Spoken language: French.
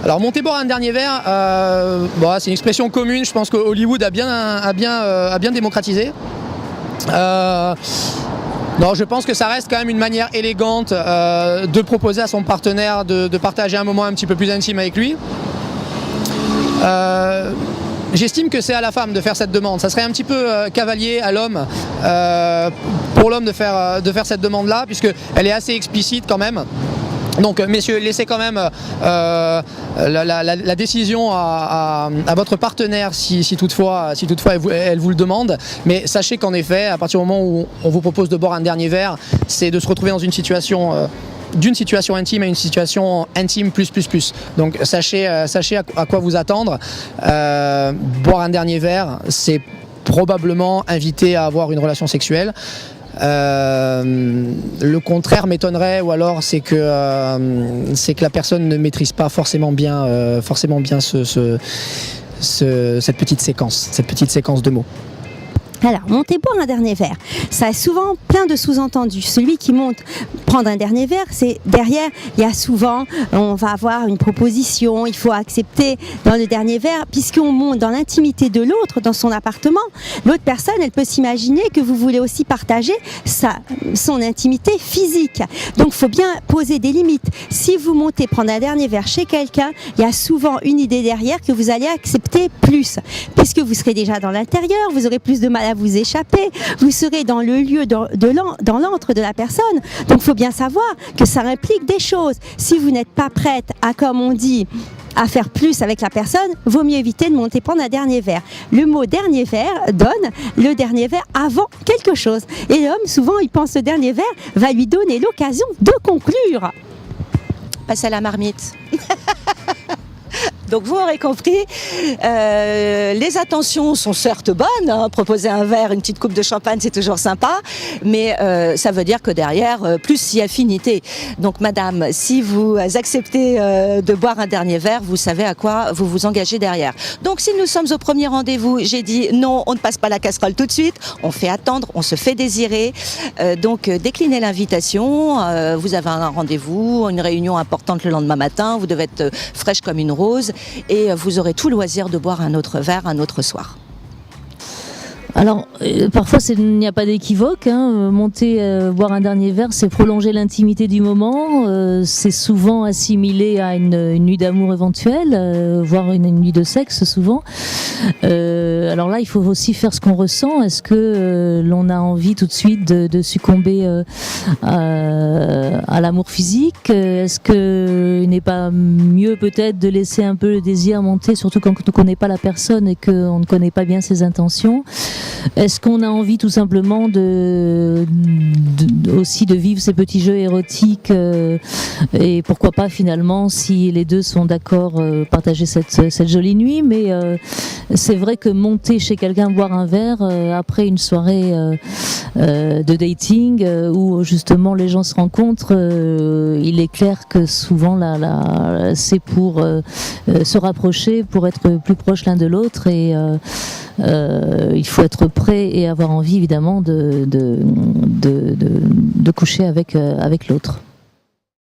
Alors monter boire un dernier verre, c'est une expression commune, je pense que Hollywood a bien démocratisé. Non, je pense que ça reste quand même une manière élégante de proposer à son partenaire de partager un moment un petit peu plus intime avec lui. J'estime que c'est à la femme de faire cette demande. Ça serait un petit peu cavalier à l'homme, pour l'homme de faire cette demande-là, puisqu'elle est assez explicite quand même. Donc messieurs, laissez quand même la décision à votre partenaire si toutefois elle vous le demande. Mais sachez qu'en effet, à partir du moment où on vous propose de boire un dernier verre, c'est de se retrouver dans une situation d'une situation intime à une situation intime plus. Donc sachez à quoi vous attendre. Boire un dernier verre, c'est probablement inviter à avoir une relation sexuelle. Le contraire m'étonnerait, ou alors c'est que la personne ne maîtrise pas forcément bien cette petite séquence de mots. Alors, monter boire un dernier verre, ça a souvent plein de sous-entendus. Celui qui monte prendre un dernier verre, c'est derrière, il y a souvent, on va avoir une proposition, il faut accepter dans le dernier verre, puisqu'on monte dans l'intimité de l'autre, dans son appartement. L'autre personne, elle peut s'imaginer que vous voulez aussi partager son intimité physique. Donc, il faut bien poser des limites. Si vous montez prendre un dernier verre chez quelqu'un, il y a souvent une idée derrière que vous allez accepter plus, puisque vous serez déjà dans l'intérieur, vous aurez plus de mal à vous échapper, vous serez dans le lieu, dans l'antre de la personne. Donc il faut bien savoir que ça implique des choses. Si vous n'êtes pas prête à, comme on dit, à faire plus avec la personne, vaut mieux éviter de monter prendre un dernier verre. Le mot dernier verre donne le dernier verre avant quelque chose. Et l'homme, souvent, il pense que le dernier verre va lui donner l'occasion de conclure. Passe à la marmite. Donc vous aurez compris, les attentions sont certes bonnes, hein, proposer un verre, une petite coupe de champagne, c'est toujours sympa, mais ça veut dire que derrière, plus si affinité. Donc madame, si vous acceptez de boire un dernier verre, vous savez à quoi vous vous engagez derrière. Donc si nous sommes au premier rendez-vous, j'ai dit non, on ne passe pas la casserole tout de suite, on fait attendre, on se fait désirer. Donc déclinez l'invitation, vous avez un rendez-vous, une réunion importante le lendemain matin, vous devez être fraîche comme une rose, et vous aurez tout loisir de boire un autre verre un autre soir. Alors, parfois, il n'y a pas d'équivoque. Monter, boire un dernier verre, c'est prolonger l'intimité du moment. C'est souvent assimilé à une nuit d'amour éventuelle, voire une nuit de sexe, souvent. Alors là, il faut aussi faire ce qu'on ressent. Est-ce que l'on a envie tout de suite de succomber à l'amour physique? Est-ce qu'il n'est pas mieux peut-être de laisser un peu le désir monter, surtout quand on ne connaît pas la personne et qu'on ne connaît pas bien ses intentions? Est-ce qu'on a envie tout simplement aussi de vivre ces petits jeux érotiques et pourquoi pas finalement, si les deux sont d'accord, partager cette jolie nuit? Mais c'est vrai que monter chez quelqu'un boire un verre après une soirée de dating où justement les gens se rencontrent, il est clair que souvent c'est pour se rapprocher, pour être plus proche l'un de l'autre, et il faut être prêt et avoir envie évidemment de coucher avec l'autre.